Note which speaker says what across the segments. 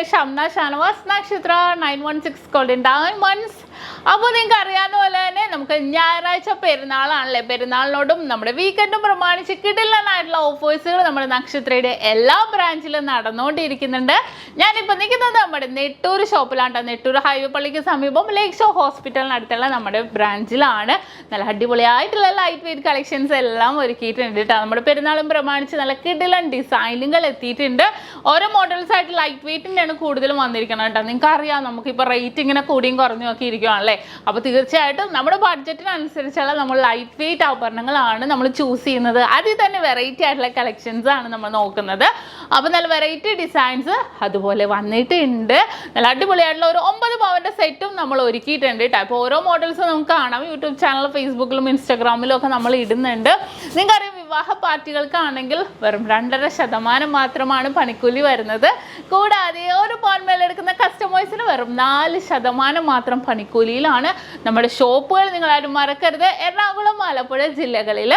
Speaker 1: Shamna Shanavas Nakshathra 916 golden diamonds. അപ്പോൾ നിങ്ങൾക്ക് അറിയാവുന്ന പോലെ തന്നെ നമുക്ക് ഞായറാഴ്ച പെരുന്നാളാണല്ലേ, പെരുന്നാളിനോടും നമ്മുടെ വീക്കെൻഡും പ്രമാണിച്ച് കിടിലനായിട്ടുള്ള ഓഫേഴ്സുകൾ നമ്മുടെ നക്ഷത്രയുടെ എല്ലാ ബ്രാഞ്ചിലും നടന്നുകൊണ്ടിരിക്കുന്നുണ്ട്. ഞാനിപ്പോൾ നിൽക്കുന്നത് നമ്മുടെ നെട്ടൂർ ഷോപ്പിലാണ്. നെട്ടൂർ ഹൈവേ പള്ളിക്ക് സമീപം ലേക്ക് ഷോ ഹോസ്പിറ്റലിനടുത്തുള്ള നമ്മുടെ ബ്രാഞ്ചിലാണ്. നല്ല അടിപൊളിയായിട്ടുള്ള ലൈറ്റ് വെയിറ്റ് കളക്ഷൻസ് എല്ലാം ഒരുക്കിയിട്ടുണ്ട് കേട്ടോ. നമ്മുടെ പെരുന്നാളും പ്രമാണിച്ച് നല്ല കിടിലൻ ഡിസൈനുകൾ എത്തിയിട്ടുണ്ട്. ഓരോ മോഡൽസ് ആയിട്ട് ലൈറ്റ് വെയിറ്റിൻ്റെയാണ് കൂടുതലും വന്നിരിക്കുന്നത് കേട്ടോ. നിങ്ങൾക്ക് അറിയാം, നമുക്കിപ്പോൾ റേറ്റ് ഇങ്ങനെ കൂടിയും കുറഞ്ഞും ഒക്കെ ഇരിക്കുകയാണല്ലേ. അപ്പോൾ തീർച്ചയായിട്ടും നമ്മുടെ ബഡ്ജറ്റിനനുസരിച്ചുള്ള നമ്മൾ ലൈറ്റ് വെയിറ്റ് ആഭരണങ്ങളാണ് നമ്മൾ ചൂസ് ചെയ്യുന്നത്. അതിൽ തന്നെ വെറൈറ്റി ആയിട്ടുള്ള കളക്ഷൻസ് ആണ് നമ്മൾ നോക്കുന്നത്. അപ്പോൾ നല്ല വെറൈറ്റി ഡിസൈൻസ് അതുപോലെ വന്നിട്ടുണ്ട്. നല്ല അടിപൊളിയായിട്ടുള്ള ഒരു 9 പവൻ്റെ സെറ്റും നമ്മൾ ഒരുക്കിയിട്ടുണ്ട് കേട്ടോ. അപ്പോൾ ഓരോ മോഡൽസ് നമുക്ക് കാണാം. യൂട്യൂബ് ചാനൽ, ഫേസ്ബുക്കിലും ഇൻസ്റ്റാഗ്രാമിലും ഒക്കെ നമ്മൾ ഇടുന്നുണ്ട്. നിങ്ങൾക്കറിയാം, വിവാഹ പാർട്ടികൾക്കാണെങ്കിൽ വെറും 2.5% മാത്രമാണ് പണിക്കൂലി വരുന്നത്. കൂടാതെ ഒരു പവൻ എടുക്കുന്ന കസ്റ്റമേഴ്സിന് വെറും 4% മാത്രം പണിക്കൂലിയിലാണ് നമ്മുടെ ഷോപ്പുകൾ. നിങ്ങളാരും മറക്കരുത്, എറണാകുളം, ആലപ്പുഴ ജില്ലകളിൽ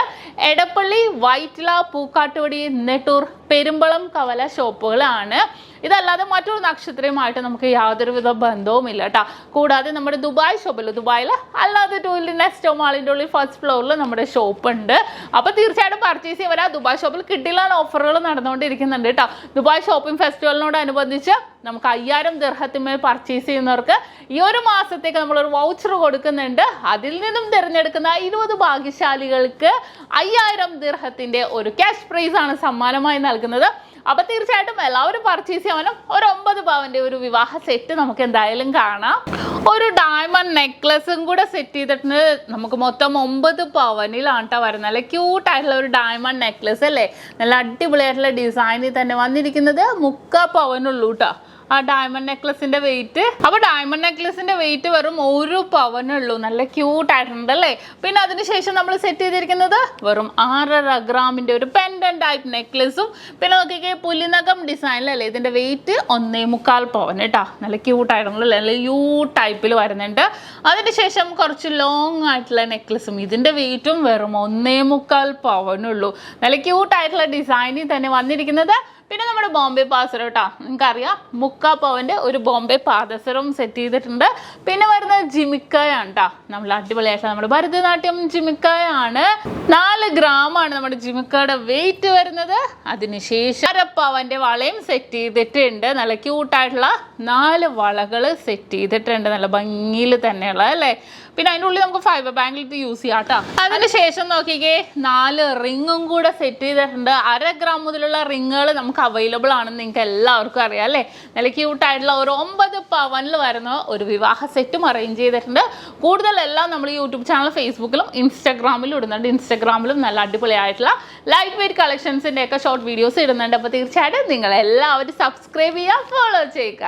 Speaker 1: എടപ്പള്ളി, വൈറ്റില, പൂക്കാട്ടുപടി, നെട്ടൂർ, പെരുമ്പളം, കവല ഷോപ്പുകളാണ്. ഇതല്ലാതെ മറ്റൊരു നക്ഷത്രയുമായിട്ട് നമുക്ക് യാതൊരുവിധ ബന്ധവുമില്ല കേട്ടോ. കൂടാതെ നമ്മുടെ ദുബായ് ഷോപ്പിൽ, ദുബായിൽ അല്ലാതെ നെസ്റ്റോ മാളിൻ്റെ ഉള്ളിൽ ഫസ്റ്റ് ഫ്ലോറിൽ നമ്മുടെ ഷോപ്പ് ഉണ്ട്. അപ്പോൾ തീർച്ചയായിട്ടും പർച്ചേസ് ചെയ്യുക. ദുബായ് ഷോപ്പിൽ കിട്ടിലാണ് ഓഫറുകൾ നടന്നുകൊണ്ടിരിക്കുന്നുണ്ട് കേട്ടോ. ദുബായ് ഷോപ്പിംഗ് ഫെസ്റ്റിവലിനോടനുബന്ധിച്ച് നമുക്ക് 5000 ദിർഹത്തിന്മേൽ പർച്ചേസ് ചെയ്യുന്നവർക്ക് ഈ ഒരു മാസത്തേക്ക് നമ്മളൊരു വൗച്ചർ കൊടുക്കുന്നുണ്ട്. അതിൽ നിന്നും തിരഞ്ഞെടുക്കുന്ന 20 ഭാഗ്യശാലികൾക്ക് 5000 ദിർഹത്തിൻ്റെ ഒരു ക്യാഷ് പ്രൈസ് ആണ് സമ്മാനമായി നൽകുന്നത്. അപ്പോൾ തീർച്ചയായിട്ടും എല്ലാവരും പർച്ചേസ് ചെയ്യാനും ഒരു 9 പവൻ്റെ ഒരു വിവാഹ സെറ്റ് നമുക്ക് എന്തായാലും കാണാം. ഒരു ഡയമണ്ട് നെക്ലസും കൂടെ സെറ്റ് ചെയ്തിട്ടുണ്ട്. നമുക്ക് മൊത്തം 9 പവനിലാണ് കേട്ടോ വരുന്നത്. നല്ല ക്യൂട്ടായിട്ടുള്ള ഒരു ഡയമണ്ട് നെക്ലസ് അല്ലേ, നല്ല അടിപൊളിയായിട്ടുള്ള ഡിസൈനിൽ തന്നെ വന്നിരിക്കുന്നത്. 3/4 പവനുള്ളൂ കേട്ടോ ആ ഡയമണ്ട് നെക്ലസിന്റെ വെയിറ്റ്. അപ്പോൾ ഡയമണ്ട് നെക്ലസിന്റെ വെയിറ്റ് വെറും 1 പവനുള്ളൂ. നല്ല ക്യൂട്ടായിട്ടുണ്ട് അല്ലേ. പിന്നെ അതിനുശേഷം നമ്മൾ സെറ്റ് ചെയ്തിരിക്കുന്നത് വെറും 6.5 ഗ്രാമിന്റെ ഒരു പെൻഡന്റ് ടൈപ്പ് നെക്ലസും. പിന്നെ നോക്കിക്കേ, പുലിനകം ഡിസൈനിലല്ലേ, ഇതിന്റെ വെയിറ്റ് 1.25 പവൻ കേട്ടോ. നല്ല ക്യൂട്ടായിട്ടുണ്ടല്ലേ, നല്ല യൂ ടൈപ്പിൽ വരുന്നുണ്ട്. അതിനുശേഷം കുറച്ച് ലോങ് ആയിട്ടുള്ള നെക്ലസും, ഇതിന്റെ വെയിറ്റും വെറും 1.25 പവനുള്ളൂ. നല്ല ക്യൂട്ടായിട്ടുള്ള ഡിസൈനിൽ തന്നെ വന്നിരിക്കുന്നത്. പിന്നെ നമ്മുടെ ബോംബെ പാദസരം കേട്ടോ. നിങ്ങൾക്കറിയാം, 3/4 പവൻ്റെ ഒരു ബോംബെ പാദസരം സെറ്റ് ചെയ്തിട്ടുണ്ട്. പിന്നെ വരുന്നത് ജിമിക്കയാണ് കേട്ടോ. നമ്മൾ അടിപൊളിയായിട്ട് നമ്മുടെ ഭരതനാട്യം ജിമിക്കയാണ്. 4 ഗ്രാമാണ് നമ്മുടെ ജിമിക്കയുടെ വെയിറ്റ് വരുന്നത്. അതിനുശേഷം 1/2 പവൻ്റെ വളയും സെറ്റ് ചെയ്തിട്ടുണ്ട്. നല്ല ക്യൂട്ടായിട്ടുള്ള 4 വളകൾ സെറ്റ് ചെയ്തിട്ടുണ്ട്. നല്ല ഭംഗിയിൽ തന്നെയുള്ള അല്ലേ. പിന്നെ അതിൻ്റെ ഉള്ളിൽ നമുക്ക് ഫൈബർ ബാങ്കിൽ ഇത് യൂസ് ചെയ്യാം കേട്ടോ. അതിനുശേഷം നോക്കിക്കേ, 4 റിങ്ങും കൂടെ സെറ്റ് ചെയ്തിട്ടുണ്ട്. 1/2 ഗ്രാം മുതലുള്ള റിങ്ങുകൾ നമുക്ക് അവൈലബിൾ ആണെന്ന് നിങ്ങൾക്ക് എല്ലാവർക്കും അറിയാം അല്ലേ. നല്ല ക്യൂട്ടായിട്ടുള്ള ഒരു 9 പവനിൽ വരുന്ന ഒരു വിവാഹ സെറ്റും അറേഞ്ച് ചെയ്തിട്ടുണ്ട്. കൂടുതലെല്ലാം നമ്മൾ യൂട്യൂബ് ചാനൽ, ഫേസ്ബുക്കിലും ഇൻസ്റ്റാഗ്രാമിലും ഇടുന്നുണ്ട്. ഇൻസ്റ്റാഗ്രാമിലും നല്ല അടിപൊളിയായിട്ടുള്ള ലൈറ്റ് വെയിറ്റ് കളക്ഷൻസിൻ്റെ ഒക്കെ ഷോർട്ട് വീഡിയോസ് ഇടുന്നുണ്ട്. അപ്പോൾ തീർച്ചയായിട്ടും നിങ്ങൾ എല്ലാവരും സബ്സ്ക്രൈബ് ചെയ്യുക, ഫോളോ ചെയ്യുക.